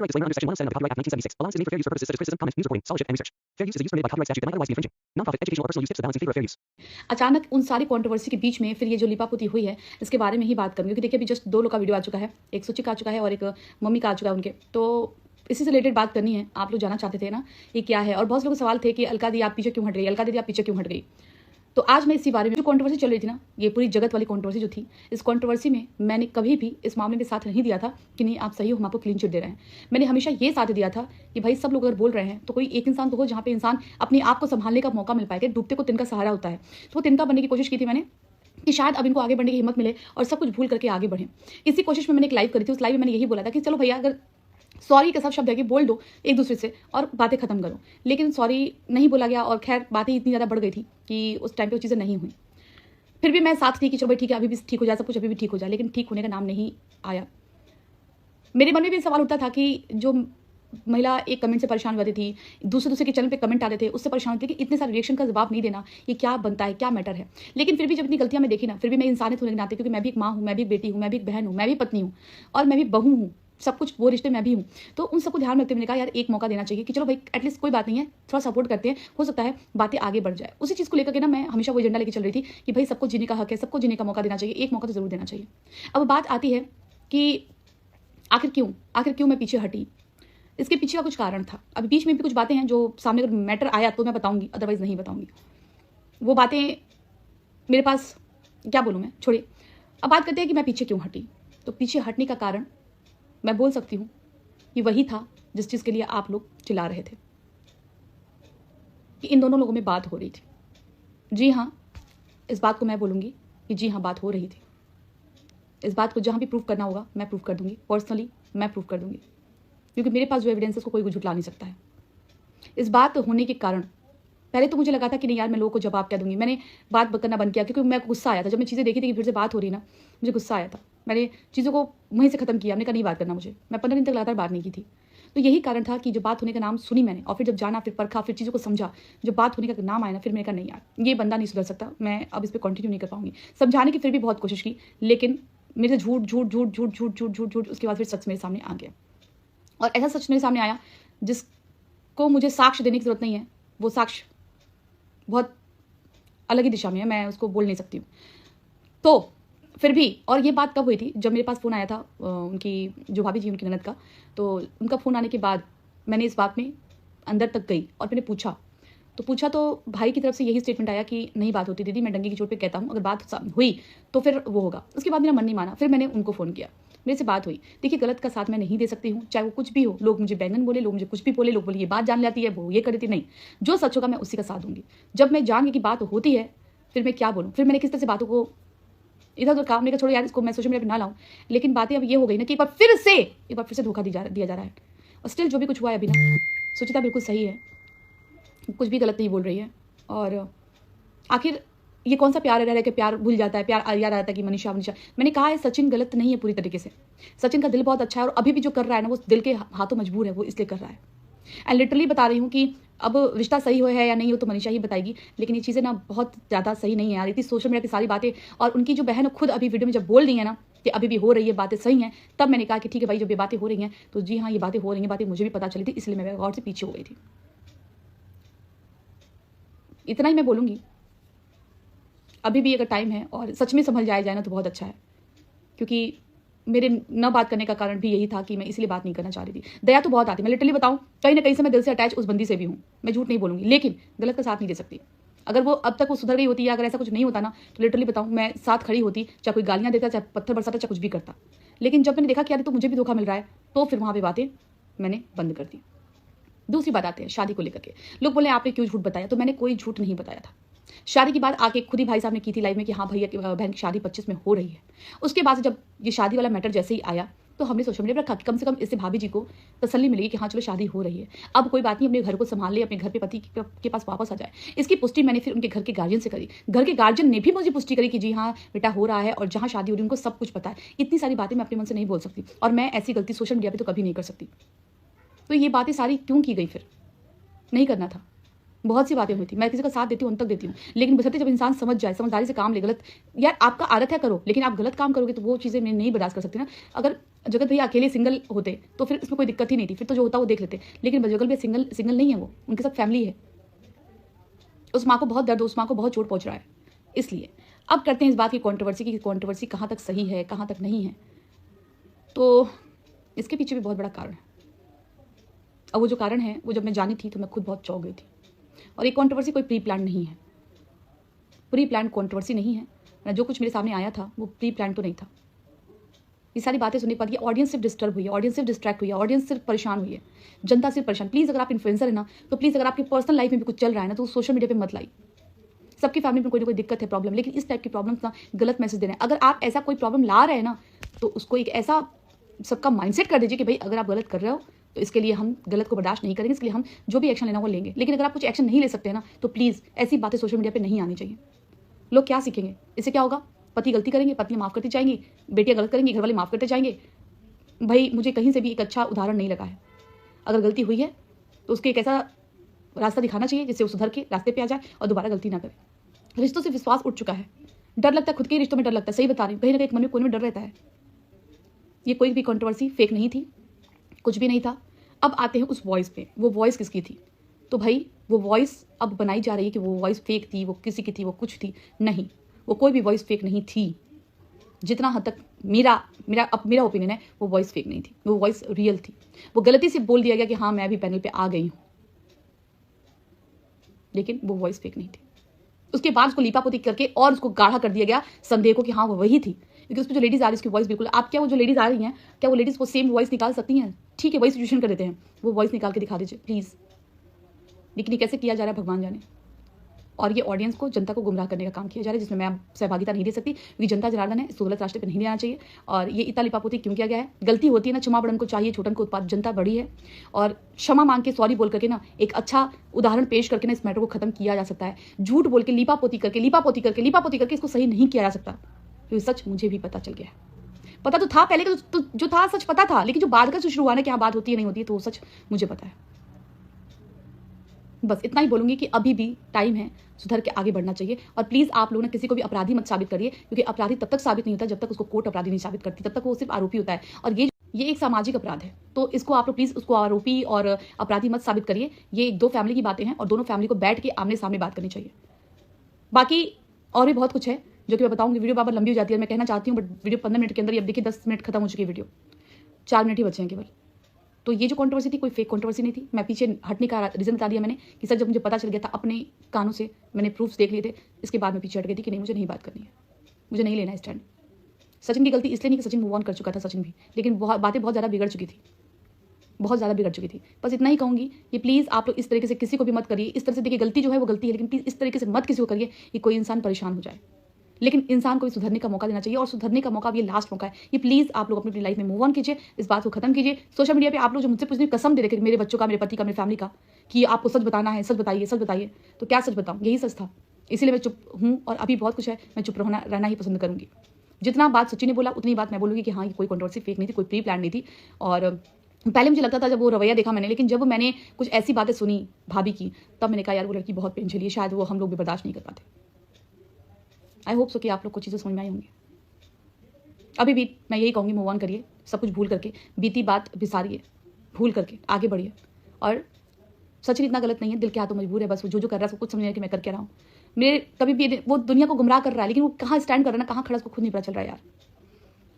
Copyright disclaimer under Section 107 of the Copyright Act of 1976 allows Disney for fair use purposes such as criticism, comments, news reporting, scholarship, and research. Fair use is a use permitted by copyright statute that might otherwise be infringing. Non-profit, educational, or personal use tips to balance in favor of fair use. अचानक उन सारी controversy के बीच में फिर ये जो लिपापोती हुई है इसके बारे में ही बात करूंगी, क्योंकि देखिए अभी जस्ट 2 लोग का वीडियो आ चुका है, एक सुचिक आ चुका है और एक मम्मी का आ चुका है उनके। तो इसी से रिलेटेड बात करनी है। आप लोग जानना चाहते थे ना ये क्या है, और बहुत लोगों के सवाल थे कि अलका दी आप पीछे क्यों हट गई, अलका दीदी आप पीछे क्यों हट गई। तो आज मैं इसी बारे में, जो कंट्रोवर्सी चल रही थी ना, ये पूरी जगत वाली कंट्रोवर्सी जो थी, इस कंट्रोवर्सी में मैंने कभी भी इस मामले में साथ नहीं दिया था कि नहीं आप सही हो, हम आपको क्लीन चिट दे रहे हैं। मैंने हमेशा ये साथ दिया था कि भाई सब लोग अगर बोल रहे हैं तो कोई एक इंसान तो हो जहाँ पे इंसान अपने आप को संभालने का मौका मिल पाएगा। डूबते को तिनका सहारा होता है, तो वो तिनका बनने की कोशिश की थी मैंने कि शायद अब इनको आगे बढ़ने की हिम्मत मिले और सब कुछ भूल करके आगे बढ़ें। इसी कोशिश में मैंने एक लाइव करी थी। उस लाइव में मैंने यही बोला था कि चलो भैया अगर सॉरी का सब शब्द है कि बोल दो एक दूसरे से और बातें खत्म करो, लेकिन सॉरी नहीं बोला गया और खैर बातें इतनी ज़्यादा बढ़ गई थी कि उस टाइम पे वो चीज़ें नहीं हुई। फिर भी मैं साथ थी कि चलो भाई ठीक है, अभी भी ठीक हो जाए, सब कुछ अभी भी ठीक हो जाए, लेकिन ठीक होने का नाम नहीं आया। मेरे मन में भी सवाल उठता था कि जो महिला एक कमेंट से परेशान होती थी, दूसरे के चैनल पे कमेंट आते थे, उससे परेशान होती थी कि इतने सारे रिएक्शन का जवाब नहीं देना, ये क्या बनता है, क्या मैटर है। लेकिन फिर भी जब इतनी गलतियां मैं देखी ना, फिर भी मैं इंसानियत होने के नाते, क्योंकि मैं भी एक माँ हूँ, मैं भी एक बेटी हूँ, मैं भी एक बहन हूँ, मैं भी पत्नी हूँ और मैं भी बहू हूँ, सब कुछ वो रिश्ते में भी हूँ। तो उन सबको ध्यान रखते मैंने कहा यार एक मौका देना चाहिए कि चलो भाई एटलीस्ट कोई बात नहीं है, थोड़ा सपोर्ट करते हैं, हो सकता है बातें आगे बढ़ जाए। उसी चीज़ को लेकर के ना मैं हमेशा वो एजेंडा लेके चल रही थी कि भाई सबको जीने का हक है, सबको जीने का मौका देना चाहिए, एक मौका तो जरूर देना चाहिए। अब बात आती है कि आखिर क्यों मैं पीछे हटी। इसके पीछे का कुछ कारण था। अभी बीच में भी कुछ बातें हैं जो सामने अगर मैटर आया तो मैं बताऊंगी, अदरवाइज नहीं बताऊंगी। वो बातें मेरे पास क्या बोलूँ मैं, छोड़िए। अब बात करते हैं कि मैं पीछे क्यों हटी। तो पीछे हटने का कारण मैं बोल सकती हूँ कि वही था जिस चीज़ के लिए आप लोग चिल्ला रहे थे कि इन दोनों लोगों में बात हो रही थी। जी हाँ, इस बात को मैं बोलूँगी कि जी हाँ बात हो रही थी। इस बात को जहाँ भी प्रूफ करना होगा मैं प्रूफ कर दूंगी, पर्सनली मैं प्रूफ कर दूंगी, क्योंकि मेरे पास जो एविडेंस है उसको कोई झुठला नहीं सकता है। इस बात होने के कारण पहले तो मुझे लगा था कि नहीं यार मैं लोगों को जवाब क्या दूंगी, मैंने बात करना बंद किया, क्योंकि मैं गुस्सा आया था। जब मैं चीज़ें देखी थी कि फिर से बात हो रही ना, मुझे गुस्सा आया था। मैंने चीज़ों को वहीं से ख़त्म किया, हमने कहा नहीं बात करना मुझे। मैं 15 दिन तक लगातार बात नहीं की थी। तो यही कारण था कि जब बात होने का नाम सुनी मैंने और फिर जब जाना, फिर परखा, फिर चीज़ों को समझा, जब बात होने का नाम आया ना, फिर मैंने कहा नहीं यार ये बंदा नहीं सुधर सकता, मैं अब इस पर कंटिन्यू नहीं कर पाऊंगी। समझाने की फिर भी बहुत कोशिश की, लेकिन मेरे से झूठ उसके बाद फिर सच मेरे सामने आ गया। और ऐसा सच मेरे सामने आया जिसको मुझे साक्ष्य देने की जरूरत नहीं है। वो साक्ष्य बहुत अलग ही दिशा में है, मैं उसको बोल नहीं सकती हूँ। तो फिर भी, और ये बात कब हुई थी, जब मेरे पास फ़ोन आया था उनकी जो भाभी जी, उनकी ननद का। तो उनका फ़ोन आने के बाद मैंने इस बात में अंदर तक गई और मैंने पूछा तो भाई की तरफ से यही स्टेटमेंट आया कि नहीं बात होती दीदी, मैं डंगे की चोट पे कहता हूँ, अगर बात हुई तो फिर वो होगा। उसके बाद मेरा मन नहीं माना, फिर मैंने उनको फ़ोन किया, मेरे से बात हुई। देखिए गलत का साथ मैं नहीं दे सकती हूँ, चाहे वो कुछ भी हो। लोग मुझे बैंगन बोले, लोग मुझे कुछ भी बोले, लोग बोले ये बात जान लेती है, वो ये कर देती, नहीं, जो सच होगा मैं उसी का साथ दूंगी। जब मैं जान गई कि बात होती है, फिर मैं क्या बोलूँ। फिर मैंने किस तरह से बातों को इधर उधर काम नहीं कर, छोड़ो यार इसको मैं सोशल मीडिया पर ना लाऊं। लेकिन बातें अब ये हो गई ना कि एक बार फिर से धोखा दिया जा रहा है। और स्टिल जो भी कुछ हुआ है अभी ना, सुचिता बिल्कुल सही है, कुछ भी गलत नहीं बोल रही है। और आखिर ये कौन सा प्यार रह कि प्यार भूल जाता है, प्यार याद आता है कि मनीषा। मैंने कहा है सचिन गलत नहीं है पूरी तरीके से। सचिन का दिल बहुत अच्छा है और अभी भी जो कर रहा है ना, वो दिल के हाथों मजबूर है, वो इसलिए कर रहा है। एंड लिटरली बता रही हूँ कि अब रिश्ता सही हो है या नहीं हो तो मनीषा ही बताएगी, लेकिन ये चीज़ें ना बहुत ज़्यादा सही नहीं है यार। इतनी सोशल मीडिया की सारी बातें, और उनकी जो बहन खुद अभी वीडियो में जब बोल रही है ना कि अभी भी हो रही है बातें सही हैं, तब मैंने कहा कि ठीक है भाई जब ये बातें हो रही हैं तो जी हाँ ये बातें हो रही हैं, बातें मुझे भी पता चली थी, इसलिए मैं गौर से पीछे हो गई थी। इतना ही मैं बोलूँगी। अभी भी अगर टाइम है और सच में संभल जाया जाए ना तो बहुत अच्छा है, क्योंकि मेरे न बात करने का कारण भी यही था कि मैं इसलिए बात नहीं करना चाह रही थी। दया तो बहुत आती है, मैं लिटरली बताऊं, कहीं ना कहीं से मैं दिल से अटैच उस बंदी से भी हूँ, मैं झूठ नहीं बोलूंगी, लेकिन गलत का साथ नहीं दे सकती। अगर वो अब तक वो सुधर गई होती या अगर ऐसा कुछ नहीं होता ना, तो लिटरली बताऊं मैं साथ खड़ी होती, चाहे कोई गालियां देता, चाहे पत्थर बरसाता, चाहे कुछ भी करता। लेकिन जब मैंने देखा कि यार तो मुझे भी धोखा मिल रहा है, तो फिर वहां पर बातें मैंने बंद कर दी। दूसरी बात आते हैं शादी को लेकर के। लोग बोले आपने क्यों झूठ बताया, तो मैंने कोई झूठ नहीं बताया था। शादी की बात आके खुद ही भाई साहब ने की थी लाइव में कि हाँ भैया बहन की शादी 25 में हो रही है। उसके बाद जब ये शादी वाला मैटर जैसे ही आया तो हमने सोशल मीडिया पर रखा कि कम से कम इससे भाभी जी को तसल्ली मिलेगी कि हाँ चलो शादी हो रही है, अब कोई बात नहीं, अपने घर को संभाल ले, अपने घर पे पति के पास वापस आ जाए। इसकी पुष्टि मैंने फिर उनके घर के गार्जियन से करी। घर के गार्जियन ने भी मुझे पुष्टि करी कि जी हाँ बेटा हो रहा है और जहाँ शादी हो रही है उनको सब कुछ पता है। इतनी सारी बातें मैं अपने मन से नहीं बोल सकती, और मैं ऐसी गलती सोशल मीडिया पर तो कभी नहीं कर सकती। तो ये बातें सारी क्यों की गई, फिर नहीं करना था। बहुत सी बातें हुई थी, मैं किसी का साथ देती हूँ, अंत तक देती हूँ, लेकिन बशर्ते जब इंसान समझ जाए, समझदारी से काम ले। गलत यार आपका आदत है करो, लेकिन आप गलत काम करोगे तो वो चीज़ें मैं नहीं बर्दाश्त कर सकती ना। अगर जगत भैया अकेले सिंगल होते तो फिर इसमें कोई दिक्कत ही नहीं थी, फिर तो जो होता वो देख लेते, लेकिन जगत भैया सिंगल नहीं है, वो उनके साथ फैमिली है। उस माँ को बहुत दर्द, उस माँ को बहुत चोट पहुँच रहा है। इसलिए अब करते हैं इस बात की कॉन्ट्रोवर्सी कहाँ तक सही है, कहाँ तक नहीं है। तो इसके पीछे भी बहुत बड़ा कारण है। अब वो जो कारण है वो जब मैं जानी थी तो मैं खुद बहुत चौंक गई थी। और ये कॉन्ट्रोवर्सी कोई प्री प्लान नहीं है, प्री प्लान कॉन्ट्रोवर्सी नहीं है। जो कुछ मेरे सामने आया था वो प्री प्लान तो नहीं था। ये सारी बातें सुनने के बाद ये ऑडियंस सिर्फ डिस्टर्ब हुई है, ऑडियंस सिर्फ डिस्ट्रैक्ट हुई है, ऑडियंस सिर्फ परेशान हुई है, जनता सिर्फ परेशान। प्लीज़ अगर आप इन्फ्लुएंसर है ना तो प्लीज़ अगर आपकी पर्सनल लाइफ में भी कुछ चल रहा है ना तो सोशल मीडिया पे मत लाई। सबकी फैमिली में कोई ना कोई दिक्कत है, प्रॉब्लम, लेकिन इस टाइप की प्रॉब्लम्स ना गलत मैसेज देना है। अगर आप ऐसा कोई प्रॉब्लम ला रहे हैं ना तो उसको एक ऐसा सबका माइंडसेट कर दीजिए कि भाई अगर आप गलत कर रहे हो तो इसके लिए हम गलत को बर्दाश्त नहीं करेंगे, इसके लिए हम जो भी एक्शन लेना वो लेंगे। लेकिन अगर आप कुछ एक्शन नहीं ले सकते ना तो प्लीज़ ऐसी बातें सोशल मीडिया पे नहीं आनी चाहिए। लोग क्या सीखेंगे इससे? क्या होगा? पति गलती करेंगे, पत्नी माफ़ करती जाएंगी, बेटियां गलत करेंगी, घर वाले माफ़ करते जाएंगे। भाई मुझे कहीं से भी एक अच्छा उदाहरण नहीं लगा है। अगर गलती हुई है तो उसके एक ऐसा रास्ता दिखाना चाहिए जिससे वो सुधर के रास्ते पे आ जाए और दोबारा गलती ना करे। रिश्तों से विश्वास उठ चुका है, डर लगता है, खुद के रिश्तों में डर लगता है। सही बता रही हूँ, कहीं ना कहीं मन में कोने में डर रहता है। ये कोई भी कंट्रोवर्सी फेक नहीं थी, कुछ भी नहीं था। अब आते हैं उस वॉइस पे। वो वॉइस किसकी थी? तो भाई वो वॉइस अब बनाई जा रही है कि वो वॉइस फेक थी, वो किसी की थी, वो कुछ थी। नहीं, वो कोई भी वॉइस फेक नहीं थी। जितना हद तक मेरा ओपिनियन है, वो वॉइस फेक नहीं थी, वो वॉइस रियल थी। वो गलती से बोल दिया गया कि हाँ मैं भी पैनल पे आ गई हूँ, लेकिन वो वॉइस फेक नहीं थी। उसके बाद उसको लीपापोती करके और उसको गाढ़ा कर दिया गया संदेह को कि हाँ वो वही थी, क्योंकि उसमें जो लेडीज आ रही है उसकी वॉइस बिल्कुल। आप क्या वो जो लेडीज आ रही हैं क्या वो लेडीज को सेम वॉइस निकाल सकती हैं? ठीक है, वही सिचुएशन कर देते हैं, वो वॉइस निकाल के दिखा दीजिए प्लीज़। लेकिन ये कैसे किया जा रहा है भगवान जाने। और ये ऑडियंस को, जनता को गुमराह करने का काम किया जा रहा है, जिसमें मैं सहभागिता नहीं दे सकती, क्योंकि जनता जनार्दन है, इसको गलत रास्ते पर नहीं जाना चाहिए। और ये इतना लिपापोती क्यों किया गया है? गलती होती है ना, क्षमा बड़न को चाहिए, छोटन को उत्पाद। जनता बड़ी है और क्षमा मांग के, सॉरी बोल करके ना, एक अच्छा उदाहरण पेश करके ना इस मैटर को खत्म किया जा सकता है। झूठ बोल के, लीपापोती करके इसको सही नहीं किया जा सकता, क्योंकि सच मुझे भी पता चल गया है। पता तो था पहले तो जो था सच पता था, लेकिन जो बाद का जो शुरू हुआ ना कि हाँ बात होती है नहीं होती है, तो वो सच मुझे पता है। बस इतना ही बोलूंगी कि अभी भी टाइम है, सुधर के आगे बढ़ना चाहिए। और प्लीज़ आप लोग ना किसी को भी अपराधी मत साबित करिए, क्योंकि अपराधी तब तक साबित नहीं होता जब तक उसको कोर्ट अपराधी नहीं साबित करती, तब तक वो सिर्फ आरोपी होता है। और ये एक सामाजिक अपराध है, तो इसको आप लोग प्लीज़ उसको आरोपी और अपराधी मत साबित करिए। ये एक दो फैमिली की बातें हैं और दोनों फैमिली को बैठ के आमने सामने बात करनी चाहिए। बाकी और भी बहुत कुछ है जो कि मैं बताऊंगी। वीडियो बार लंबी हो जाती है, मैं कहना चाहती हूँ, बट वीडियो 15 मिनट के अंदर, अब देखिए 10 मिनट खत्म हो चुकी है वीडियो, 4 मिनट ही बचे हैं केवल। तो ये जो कंट्रोवर्सी थी कोई फेक कंट्रोवर्सी नहीं थी। मैं पीछे हटने का रीज़न बता दिया मैंने कि सर जब मुझे पता चल गया था, अपने कानों से मैंने प्रूफ्स देख लिए थे, इसके बाद मैं पीछे हट गई थी कि नहीं मुझे नहीं बात करनी है, मुझे नहीं लेना स्टैंड। सचिन की गलती इसलिए नहीं कि सचिन मूव ऑन कर चुका था, सचिन भी, लेकिन बातें बहुत ज़्यादा बिगड़ चुकी थी, बहुत ज़्यादा बिगड़ चुकी थी। बस इतना ही कहूँगी, ये प्लीज़ आप लोग इस तरीके से किसी को भी मत करिए। इस तरह से देखिए, गलती जो है वो गलती है, लेकिन प्लीज़ इस तरीके से मत किसी को करिए कि कोई इंसान परेशान हो जाए। लेकिन इंसान को भी सुधरने का मौका देना चाहिए, और सुधरने का मौका अब ये लास्ट मौका है। ये प्लीज़ आप लोग अपनी अपनी लाइफ में मूव ऑन कीजिए, इस बात को खत्म कीजिए। सोशल मीडिया पे आप लोग जो मुझसे पूछने कसम दे रहे थे, मेरे बच्चों का, मेरे पति का, मेरे फैमिली का, कि आपको सच बताना है, सच बताइए, तो क्या सच बताऊँ? यही सच था, इसीलिए मैं चुप हूँ। और अभी बहुत कुछ है, मैं चुप रहना ही पसंद करूँगी। जितना बात सचिन ने बोला उतनी बात मैं बोलूँगी कि हाँ ये कोई कंट्रोवर्सी फेक नहीं थी, कोई प्री प्लान नहीं थी। और पहले मुझे लगता था जब वो रवैया देखा मैंने, लेकिन जब मैंने कुछ ऐसी बातें सुनी भाभी की, तब मैंने कहा यार वो लड़की बहुत पेन झेली है, शायद वो हम लोग भी बर्दाश्त नहीं कर पाते। आई होप सो कि आप लोग को चीज़ें समझ में आई होंगी। अभी भी मैं यही कहूँगी, मूव ऑन करिए, सब कुछ भूल करके, बीती बात बिसारिए, भूल करके आगे बढ़िए। और सचिन इतना गलत नहीं है, दिल के हाथों मजबूर है, बस वो जो कर रहा है सब कुछ समझ रहा है कि मैं कर क्या रहा हूँ। मेरे कभी भी वो दुनिया को गुमराह कर रहा है, लेकिन वो कहाँ स्टैंड कर रहा है ना, कहाँ खड़ा, उसको खुद नहीं पता चल रहा है यार,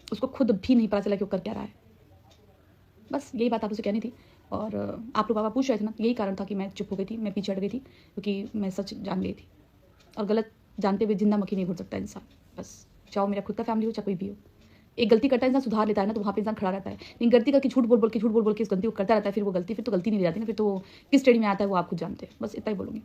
उसको खुद भी नहीं पता चला कि वो कर क्या रहा है। बस यही बात आप उसे कहनी थी। और आप लोग बाबा पूछ रहे थे ना, यही कारण था कि मैं चुप हो गई थी, मैं पीछे हट गई थी, क्योंकि मैं सच जान गई थी। और गलत जानते हुए जिंदा मक्खी नहीं घूर सकता इंसान। बस चाहे मेरा खुद का फैमिली हो, चाहे कोई भी हो, एक गलती करता है इंसान, सुधार लेता है ना, तो वहाँ पे इंसान खड़ा रहता है। लेकिन गलती करके झूठ बोल के इस गलती को करता रहता है, फिर वो गलती फिर तो गलती नहीं रहती ना, फिर तो किस श्रेणी में आता है वो आप खुद जानते हैं। बस इतना ही बोलूँगी।